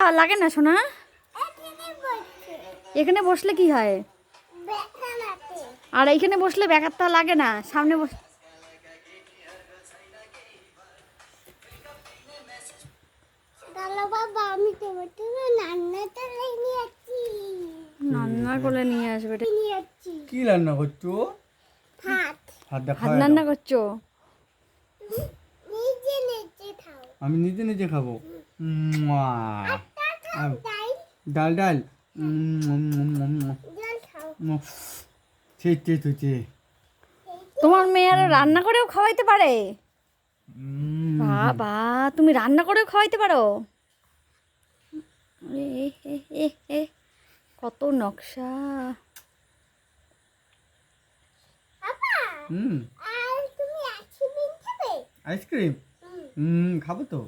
লাগে না সোনা? এখানে বসলে কি হয়? আর এইখানে বসলে ব্যাঘাতটা লাগে না, সামনে বস। রান্না করে নিয়ে আসবে। কি রান্না করছো? ভাত রান্না করছো? আমি নিজে নিজে খাবো। ডাল ডাল তোমার মেয়ে আরো রান্না করেও খাওয়াইতে পারে? বাবা, তুমি রান্না করেও খাওয়াইতে পারো? কত নকশা! আইসক্রিম খাবো তো।